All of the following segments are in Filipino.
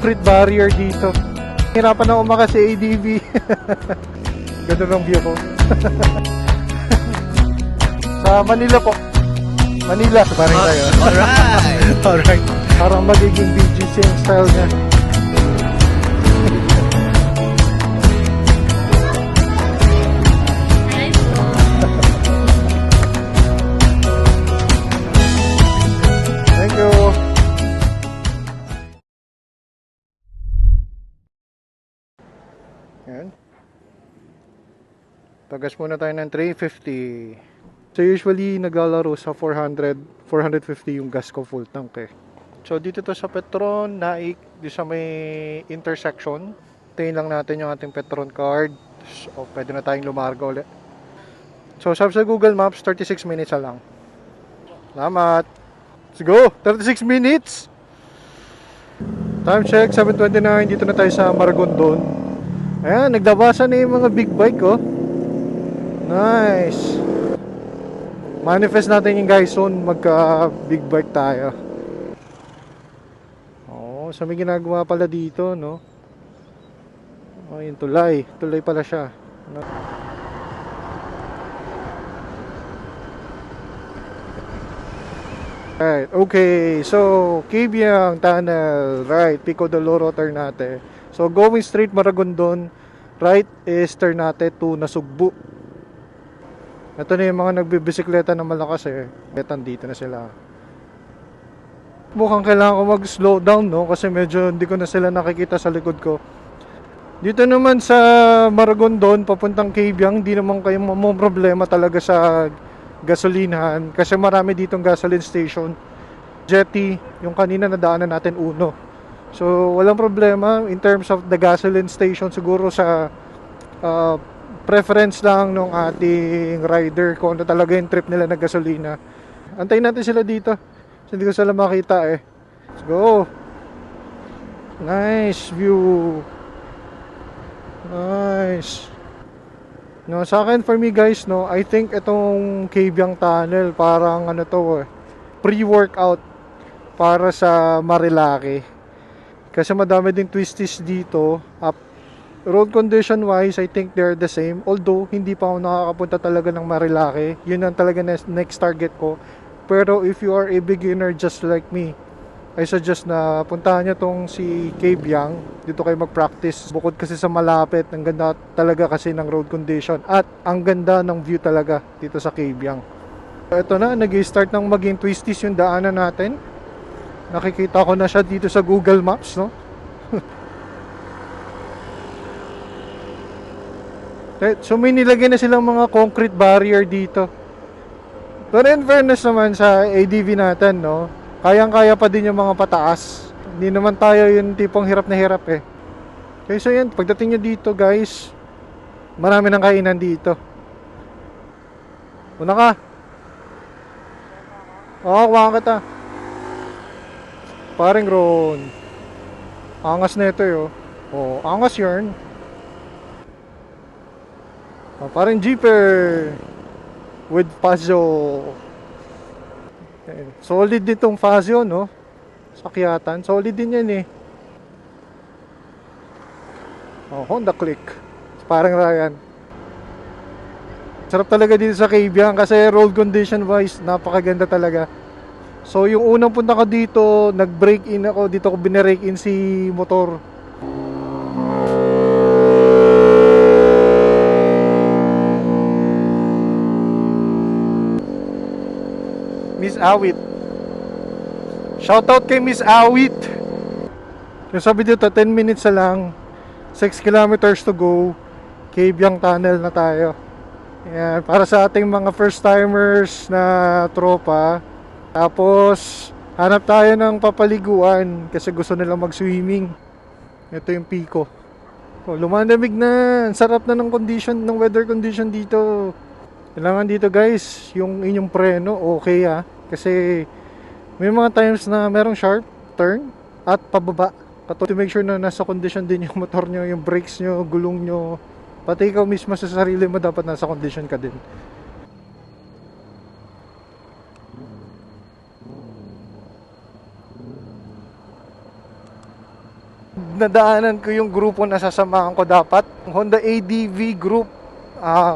concrete barrier dito. Hirapan na umakas sa ADV. Ganda ng view ko. Sa Manila po. Manila. Parang tayo. Alright. Alright. Parang magiging BGC yung style niya. Thank you. Yan. Tagas muna tayo ng 350. So usually naglalaro sa 400, 450 yung gas ko full tank eh. So dito to sa Petron, Naik, di sa may intersection. Tayin lang natin yung ating Petron card. So pwede na tayong lumargo ulit. So sabi sa Google Maps, 36 minutes na lang. Salamat. Let's go! 36 minutes! Time check, 7:29. Dito na tayo sa Maragondon. Ayan, naglabasan na yung mga big bike oh. Nice. Manifest natin yung guys soon magka big bike tayo. Oh, so may ginagawa pala dito, no? Oh, yung tulay. Tulay pala siya. Right, okay. So, Kibyang Tunnel. Right, Pico de Loro turn natin. So, going straight Maragondon. Right is turn natin to Nasugbu. Ito na yung mga nagbibisikleta na malakas eh. Dito na sila. Mukhang kailangan ko mag-slow down, no? Kasi medyo hindi ko na sila nakikita sa likod ko. Dito naman sa Maragondon, papuntang Kibyang, hindi naman kayo problema talaga sa gasolinahan. Kasi marami ditong gasoline station. Jetty, yung kanina nadaanan natin Uno. So, walang problema in terms of the gasoline station. Siguro sa preference lang ng ating rider kung ano talaga yung trip nila na gasolina. Antayin natin sila dito. Kasi hindi ko sila makita eh. Let's go. Nice view. Nice. No, sa akin for me guys, no, I think itong Kibyang Tunnel parang ano to eh, pre-workout para sa Marilaki. Kasi madami ding twisties dito. Road condition wise, I think they're the same. Although, hindi pa ako nakakapunta talaga ng Marilaki. Yun ang talaga next target ko. Pero if you are a beginner just like me, I suggest na puntahan nyo tong si Kibyang. Dito kayo mag-practice. Bukod kasi sa malapit, ang ganda talaga kasi ng road condition. At ang ganda ng view talaga dito sa Kibyang. Ito na, nag-start ng maging twisties yung daanan natin. Nakikita ko na siya dito sa Google Maps, no? So may nilagay na silang mga concrete barrier dito. Pero in fairness naman sa ADV natin, no, kayang-kaya pa din yung mga pataas. Hindi naman tayo yung tipong hirap na hirap eh. Okay, so yan, pagdating nyo dito guys, marami ng kainan dito. Una ka. Oo, kuha kita. Paring Ron. Angas na ito yo. Oh, angas yarn. Oh, parang jeeper with Fazio. Okay. Solid din tong Fazio, no? Sakyatan. Solid din yan eh. Oh, Honda Click. Parang Ryan. Sarap talaga dito sa Kibyang kasi road condition wise, napakaganda talaga. So yung unang punta ko dito, nag-break in ako. Dito ko binarake in si motor. Miss Awit. Shoutout kay Miss Awit. Yung sabi dito, 10 minutes na lang. 6 kilometers to go. Kibyang Tunnel na tayo. Yan, para sa ating mga first timers na tropa. Tapos, hanap tayo ng papaliguan kasi gusto nilang mag-swimming. Ito yung Pico. Oh, lumalamig na. Ang sarap na ng condition, ng weather condition dito. Kailangan dito guys, yung inyong preno, okay ah. Kasi may mga times na merong sharp turn at pababa. To make sure na nasa condition din yung motor nyo, yung brakes nyo, gulong nyo. Pati ikaw mismo sa sarili mo dapat nasa condition ka din. nadaanan ko yung grupo na sasamahan ko dapat. Honda ADV Group,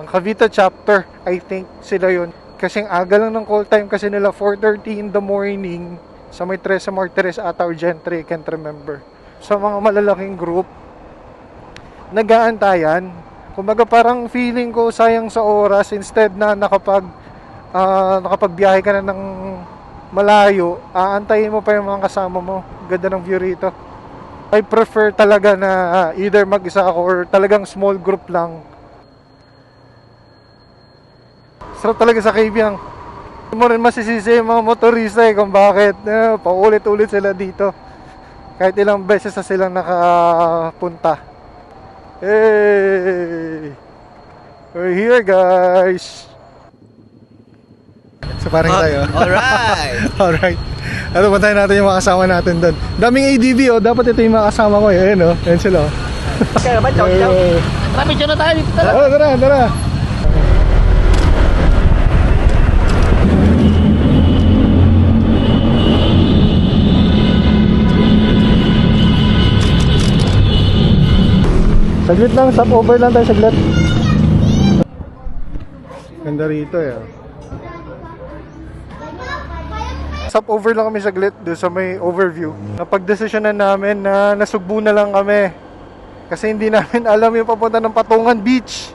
Cavite chapter, I think sila yun. Kasing aga lang ng call time kasi nila, 4:30 in the morning sa may Tresa Martires ata or Gentry, I can't remember. Sa mga malalaking group, nag-aantayan. Kumbaga parang feeling ko sayang sa oras, instead na nakapagbiyahe ka na ng malayo, aantayin mo pa yung mga kasama mo. Ganda ng view rito. I prefer talaga na either mag-isa ako or talagang small group lang. Sarap talaga sa Kabyang. Hindi mo rin masisisi yung mga motorista kung bakit paulit-ulit sila dito. Kahit ilang beses na silang nakapunta. Hey! We're here, guys! So parang tayo. Alright! Alright. Ano, bantayan natin yung mga kasama natin doon. Daming ADV, oh. Dapat ito yung mga kasama ko. Ayan, oh. Ayan sila, oh. Kaya ba? Chow, chow. Tara, medyo na tayo dito. Tara, tara, tara. Saglit lang, stop over lang tayo saglit. Ganda rito, eh. Stop over lang kami saglit doon sa may overview. Napagdesisyonan namin na nasugbu na lang kami. Kasi hindi namin alam yung papunta ng Patungan Beach.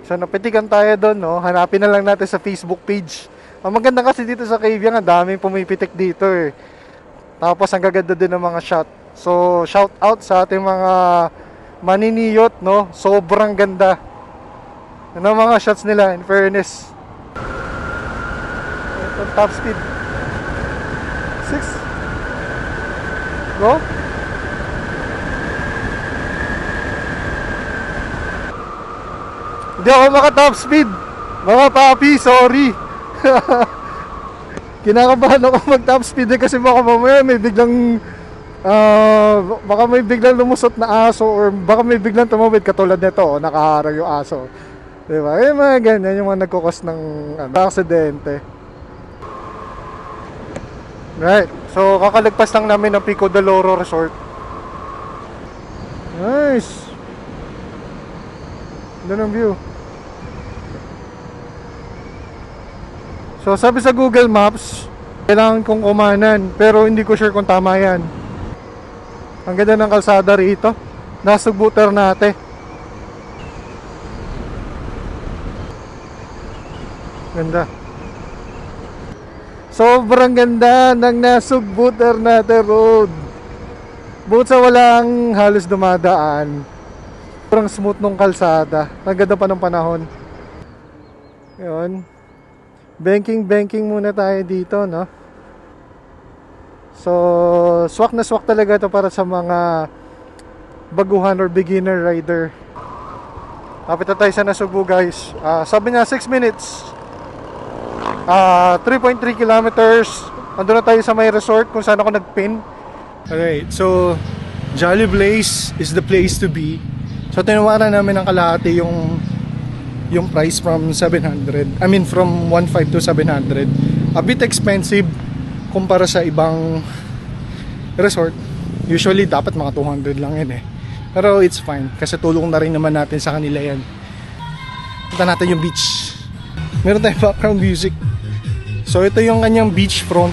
So napitikan tayo doon, no? Hanapin na lang natin sa Facebook page. Ang maganda kasi dito sa Kabyang, ang daming pumipitik dito, eh. Tapos ang gaganda din ng mga shot. So shout out sa ating mga maniniyot, no? Sobrang ganda ng mga shots nila, in fairness. Ito, top speed 6. Go. Hindi ako maka-top speed, mga papi, sorry. Kinakabahan ako mag-top speed kasi baka mamaya may biglang baka may biglang lumusot na aso or baka may biglang tumawid katulad nito, nakaharang yung aso. Diba? Eh, mga ganyan yung mga nagkukos ng aksidente. Right. So, kakalagpas lang namin ng Pico de Loro Resort. Nice. Doon ang view. So, sabi sa Google Maps, kailangan kong kumanan, pero hindi ko sure kung tama yan. Ang ganda ng kalsada rito. Nasugbu Ternate. Ganda. Sobrang ganda ng Nasugbu Ternate Road. Buot sa walang halos dumadaan. Sobrang smooth nung kalsada. Ang ganda pa ng panahon. Yun. Banking muna tayo dito, no? So, swak na swak talaga ito para sa mga baguhan or beginner rider. Kapit na tayo sa Nasugbu, guys. Sabi niya 6 minutes. 3.3 kilometers. Andun na tayo sa may resort kung saan ako nagpin. Alright, so Jolly Blaze is the place to be. So tinawaran namin ng kalahati yung price from 700. I mean from 1.5 to 700. A bit expensive kumpara sa ibang resort. Usually dapat mga 200 lang yan, eh. Pero it's fine kasi tulong na rin naman natin sa kanila yan. Punta natin yung beach. Meron tayong background music. So ito yung kanyang beach front.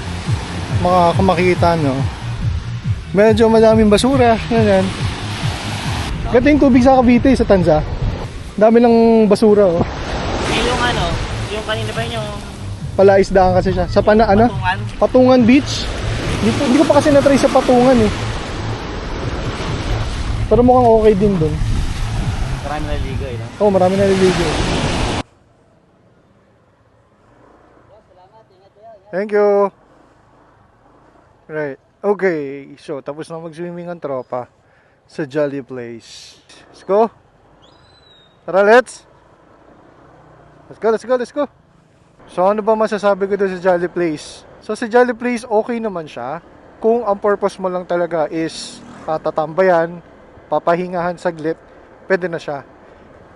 Kung makikita, no? Medyo madaming basura. Ganyan. Ganda yung tubig sa Cavite, sa Tanza. Dami ng basura, oh. Yung ano, yung kanina ba yung Palaisdaan kasi siya. Sa Patungan? Patungan Beach. Hindi ko pa kasi na-try sa Patungan, eh. Pero mukhang okay din dun. marami naliligo, eh, no? Oo, marami naliligo. Thank you. Right. Okay. So, tapos na mag-swimming ang tropa sa Jolly Place. Let's go. Tara, let's go. So, ano ba masasabi ko doon sa Jolly Place? So, sa Jolly Place, okay naman siya. Kung ang purpose mo lang talaga is tatambayan, papahingahan saglit, pwede na siya.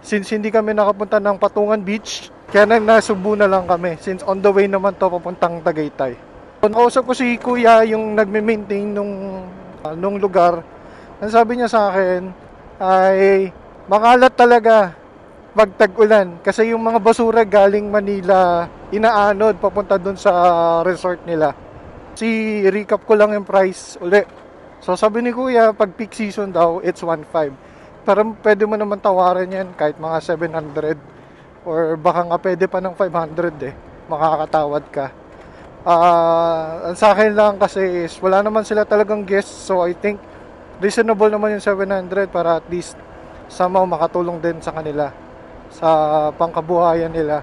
Since hindi kami nakapunta ng Patungan Beach, kaya Nasugbu na lang kami. Since on the way naman to papuntang Tagaytay. So, nakausap ko si Kuya, yung nagme-maintain nung nung lugar. Ang sabi niya sa akin ay makalat talaga pag tag-ulan kasi yung mga basura galing Manila inaanod papunta dun sa resort nila. Recap ko lang yung price uli. So sabi ni Kuya, pag peak season daw, it's 1.5. Pero pwede mo naman tawaran yan kahit mga 700 or baka nga pwede pa ng 500 eh. Makakatawad ka. Ang sa akin lang kasi is wala naman sila talagang guests, so I think reasonable naman yung 700 para at least somehow makatulong din sa kanila sa pangkabuhayan nila.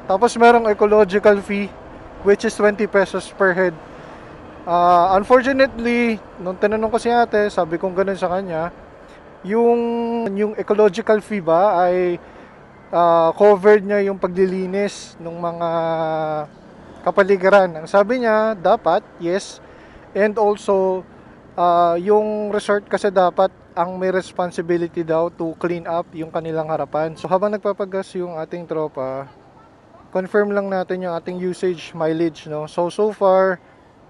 Tapos merong ecological fee which is 20 pesos per head. Unfortunately, nung tinanong ko si ate, sabi kong ganun sa kanya, yung ecological fee ba ay covered niya yung paglilinis ng mga kapaligiran. Ang sabi niya, dapat, yes. And also, yung resort kasi dapat ang may responsibility daw to clean up yung kanilang harapan. So habang nagpapagas yung ating tropa, confirm lang natin yung ating usage mileage, no? So far,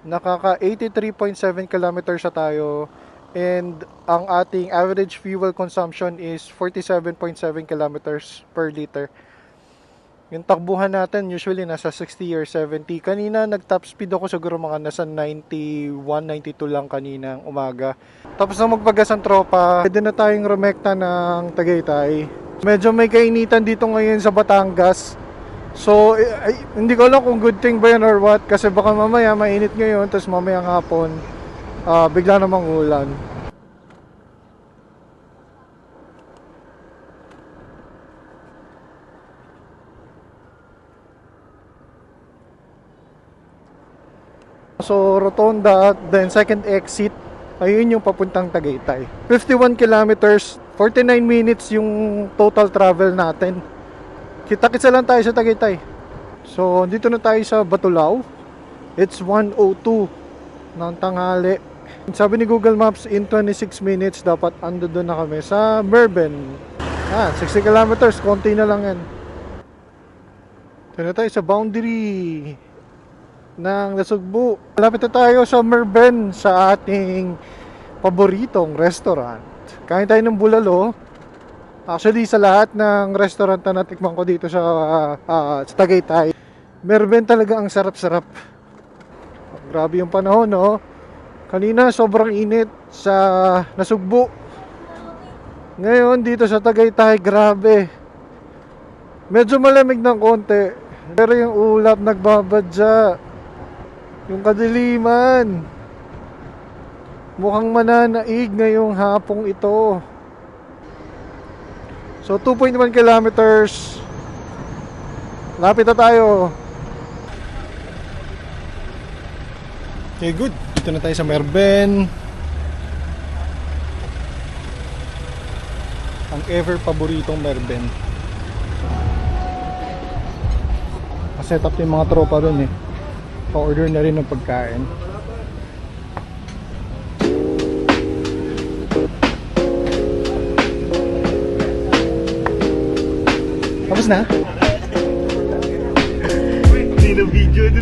nakaka 83.7 kilometers sa tayo. And ang ating average fuel consumption is 47.7 kilometers per liter. Yung takbuhan natin usually nasa 60 or 70. Kanina nag-top speed ako siguro mga nasa 91, 92 lang kaninang umaga. Tapos na magpagas ang tropa, pwede na tayong rumekta ng Tagaytay. Medyo may kainitan dito ngayon sa Batangas. So, hindi ko alam kung good thing ba yun or what. Kasi baka mamaya mainit ngayon, tapos mamaya hapon bigla namang ulan. So Rotonda, then second exit, ayun yung papuntang Tagaytay. 51 kilometers, 49 minutes yung total travel natin. Kita-kitsa lang tayo sa Tagaytay. So dito na tayo sa Batulao. It's 1:02 ng tanghali. Sabi ni Google Maps, in 26 minutes dapat ando doon na kami sa Merben. 60 kilometers, konti na lang yan. Ito na tayo sa boundary ng Nasugbu. Malapit na tayo sa Merben, sa ating paboritong restaurant. Kain tayo ng bulalo. Actually, sa lahat ng restaurant na natikman ko dito sa Tagaytay, Merben talaga ang sarap-sarap. Grabe yung panahon, no? Kanina sobrang init sa Nasugbu. Ngayon dito sa Tagaytay, grabe. Medyo malamig ng konti, pero yung ulap nagbabadya. Yung kadiliman. Mukhang mananaig ngayong hapong ito. So 2.1 kilometers. Lapit na tayo. Okay, good. Dito na tayo sa Merben. Ang ever paboritong Merben. Set up yung mga tropa ron eh. Pa-order na rin ng pagkain. Tapos na? Hindi na video.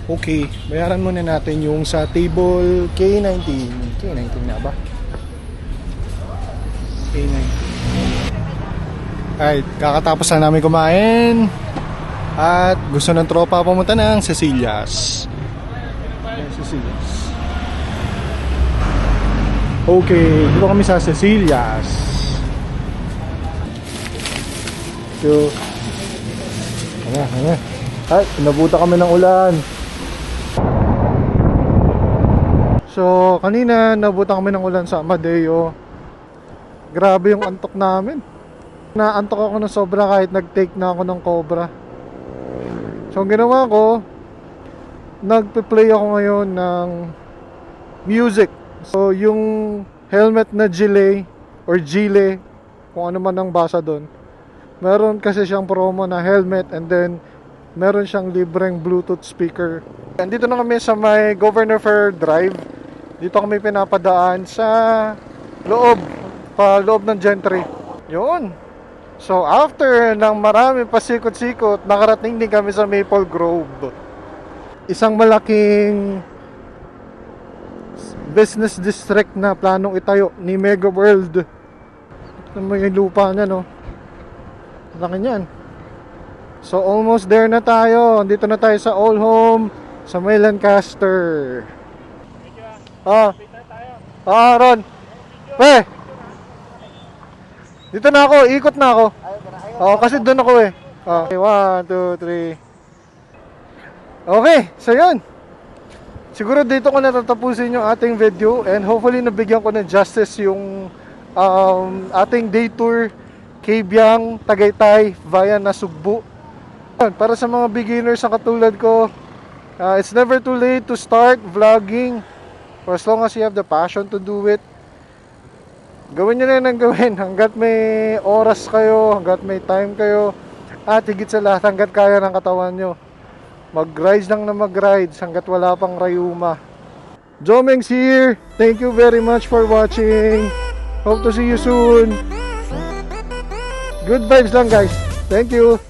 Okay, bayaran muna natin yung sa table K19. K19 na ba? K19. Alright, kakatapos na namin kumain. At gusto ng tropa pumunta ng Cecilias. Cecilias. Okay, dito kami sa Cecilias. So, ay, nabuta kami ng ulan. So, kanina nabutan kami ng ulan sa Amadeo. Grabe yung antok namin. Naantok ako ng sobra kahit nag-take na ako ng Cobra. So, ang ginawa ko, nagpe-play ako ngayon ng music. So, yung helmet na Gile or Gile, kung ano man ang basa doon. Meron kasi siyang promo na helmet and then meron siyang libreng Bluetooth speaker. Andito na kami sa may Governor Fair Drive. Dito kami pinapadaan sa loob ng Gentry. Yun. So after ng marami pasikot-sikot, nakarating din kami sa Maple Grove. Isang malaking business district na planong itayo ni Mega World. Ito mo yung lupa niya, no? Laki niyan. So almost there na tayo. Dito na tayo sa Old Home sa may Lancaster. Ron. Dito na ako, ikot na ako. Kasi doon ako eh. Okay, 1, 2, 3. Okay, so yun. Siguro dito ko natatapusin yung ating video and hopefully nabigyan ko ng justice yung ating day tour Kabyang, Tagaytay via Nasugbu. Para sa mga beginners na katulad ko, it's never too late to start vlogging for as long as you have the passion to do it. Gawin nyo na yun ang gawin hanggat may oras kayo, hanggat may time kayo, at higit sa lahat hanggat kaya ng katawan nyo. Mag-rides lang na mag-rides hanggat wala pang rayuma. Jomengs here. Thank you very much for watching. Hope to see you soon. Good vibes lang guys. Thank you.